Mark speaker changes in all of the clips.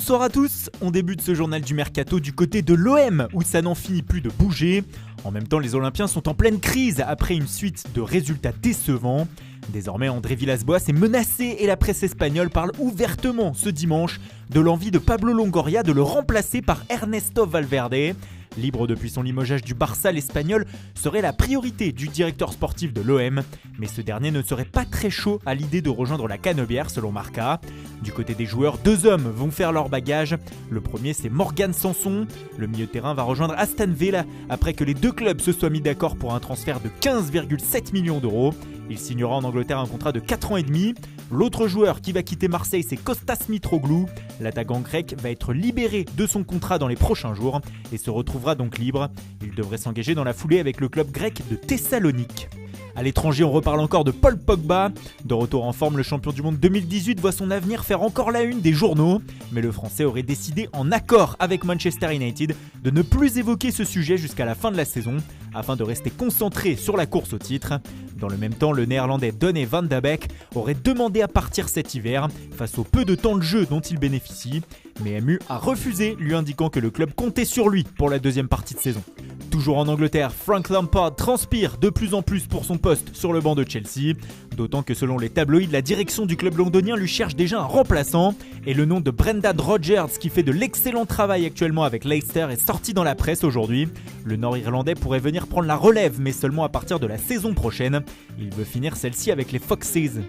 Speaker 1: Bonsoir à tous, on débute ce journal du mercato du côté de l'OM où ça n'en finit plus de bouger. En même temps, les Olympiens sont en pleine crise après une suite de résultats décevants. Désormais, André Villas-Boas est menacé et la presse espagnole parle ouvertement ce dimanche de l'envie de Pablo Longoria de le remplacer par Ernesto Valverde. Libre depuis son limogeage du Barça, l'Espagnol serait la priorité du directeur sportif de l'OM, mais ce dernier ne serait pas très chaud à l'idée de rejoindre la Canebière selon Marca. Du côté des joueurs, deux hommes vont faire leur bagage. Le premier, c'est Morgan Sanson. Le milieu de terrain va rejoindre Aston Villa après que les deux clubs se soient mis d'accord pour un transfert de 15,7 millions d'euros. Il signera en Angleterre un contrat de 4 ans et demi. L'autre joueur qui va quitter Marseille, c'est Kostas Mitroglou. L'attaquant grec va être libéré de son contrat dans les prochains jours et se retrouvera donc libre. Il devrait s'engager dans la foulée avec le club grec de Thessalonique. À l'étranger, on reparle encore de Paul Pogba. De retour en forme, le champion du monde 2018 voit son avenir faire encore la une des journaux. Mais le Français aurait décidé, en accord avec Manchester United, de ne plus évoquer ce sujet jusqu'à la fin de la saison, afin de rester concentré sur la course au titre. Dans le même temps, le néerlandais Donny van de Beek aurait demandé à partir cet hiver, face au peu de temps de jeu dont il bénéficie. Mais MU a refusé, lui indiquant que le club comptait sur lui pour la deuxième partie de saison. Toujours en Angleterre, Frank Lampard transpire de plus en plus pour son poste sur le banc de Chelsea. D'autant que selon les tabloïds, la direction du club londonien lui cherche déjà un remplaçant. Et le nom de Brendan Rodgers, qui fait de l'excellent travail actuellement avec Leicester, est sorti dans la presse aujourd'hui. Le Nord-Irlandais pourrait venir prendre la relève, mais seulement à partir de la saison prochaine. Il veut finir celle-ci avec les Foxes.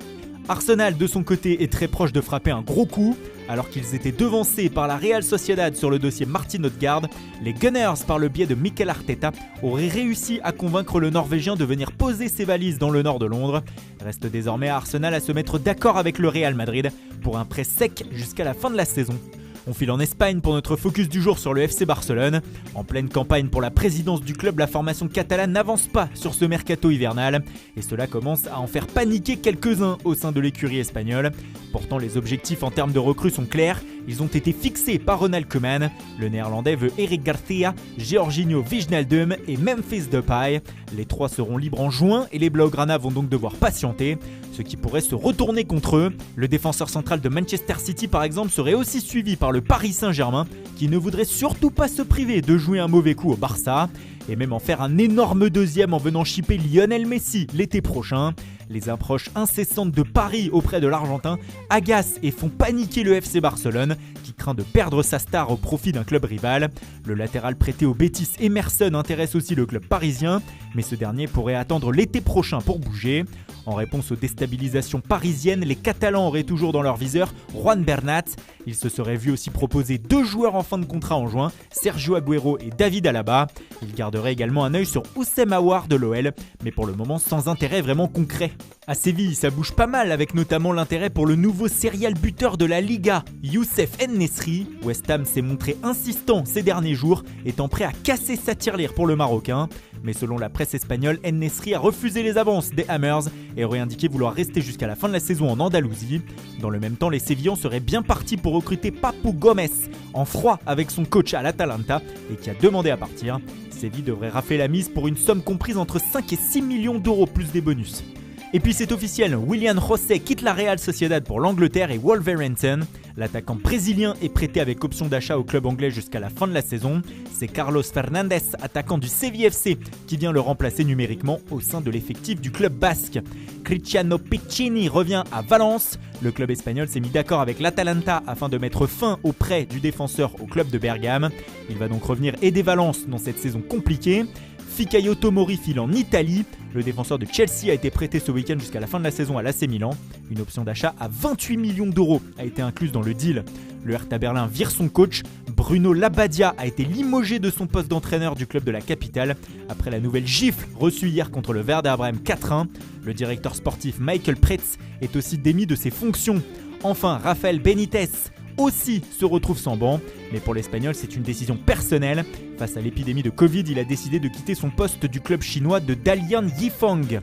Speaker 1: Arsenal, de son côté, est très proche de frapper un gros coup. Alors qu'ils étaient devancés par la Real Sociedad sur le dossier Martin Odegaard, les Gunners, par le biais de Mikel Arteta, auraient réussi à convaincre le Norvégien de venir poser ses valises dans le nord de Londres. Reste désormais à Arsenal à se mettre d'accord avec le Real Madrid pour un prêt sec jusqu'à la fin de la saison. On file en Espagne pour notre focus du jour sur le FC Barcelone. En pleine campagne pour la présidence du club, la formation catalane n'avance pas sur ce mercato hivernal. Et cela commence à en faire paniquer quelques-uns au sein de l'écurie espagnole. Pourtant, les objectifs en termes de recrues sont clairs. Ils ont été fixés par Ronald Koeman. Le néerlandais veut Eric Garcia, Georginio Wijnaldum et Memphis Depay. Les trois seront libres en juin et les Blaugrana vont donc devoir patienter. Ce qui pourrait se retourner contre eux. Le défenseur central de Manchester City par exemple serait aussi suivi par le Paris Saint-Germain qui ne voudrait surtout pas se priver de jouer un mauvais coup au Barça et même en faire un énorme deuxième en venant shipper Lionel Messi l'été prochain. Les approches incessantes de Paris auprès de l'Argentin agacent et font paniquer le FC Barcelone qui craint de perdre sa star au profit d'un club rival. Le latéral prêté au Betis Emerson intéresse aussi le club parisien, mais ce dernier pourrait attendre l'été prochain pour bouger. En réponse aux déstabilisations parisiennes, les Catalans auraient toujours dans leur viseur Juan Bernat. Il se serait vu aussi proposer deux joueurs en fin de contrat en juin, Sergio Agüero et David Alaba. Il garderait également un œil sur Houssem Aouar de l'OL, mais pour le moment sans intérêt vraiment concret. À Séville, ça bouge pas mal avec notamment l'intérêt pour le nouveau serial buteur de la Liga, Youssef En-Nesyri. West Ham s'est montré insistant ces derniers jours, étant prêt à casser sa tirelire pour le Marocain. Mais selon la presse espagnole, En-Nesyri a refusé les avances des Hammers et aurait indiqué vouloir rester jusqu'à la fin de la saison en Andalousie. Dans le même temps, les Sévillans seraient bien partis pour recruter Papu Gomez, en froid avec son coach à l'Atalanta et qui a demandé à partir. Séville devrait rafler la mise pour une somme comprise entre 5 et 6 millions d'euros plus des bonus. Et puis c'est officiel, Willian José quitte la Real Sociedad pour l'Angleterre et Wolverhampton. L'attaquant brésilien est prêté avec option d'achat au club anglais jusqu'à la fin de la saison. C'est Carlos Fernandes, attaquant du Sevilla FC, qui vient le remplacer numériquement au sein de l'effectif du club basque. Cristiano Piccini revient à Valence. Le club espagnol s'est mis d'accord avec l'Atalanta afin de mettre fin au prêt du défenseur au club de Bergame. Il va donc revenir aider Valence dans cette saison compliquée. Fikayo Tomori file en Italie. Le défenseur de Chelsea a été prêté ce week-end jusqu'à la fin de la saison à l'AC Milan. Une option d'achat à 28 millions d'euros a été incluse dans le deal. Le Hertha Berlin vire son coach. Bruno Labbadia a été limogé de son poste d'entraîneur du club de la capitale après la nouvelle gifle reçue hier contre le Werder Brême 4-1. Le directeur sportif Michael Pretz est aussi démis de ses fonctions. Enfin, Rafael Benitez aussi se retrouve sans banc, mais pour l'Espagnol c'est une décision personnelle. Face à l'épidémie de Covid, il a décidé de quitter son poste du club chinois de Dalian Yifang.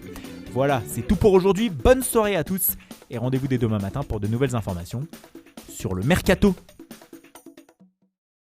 Speaker 1: Voilà, c'est tout pour aujourd'hui, bonne soirée à tous et rendez-vous dès demain matin pour de nouvelles informations sur le mercato.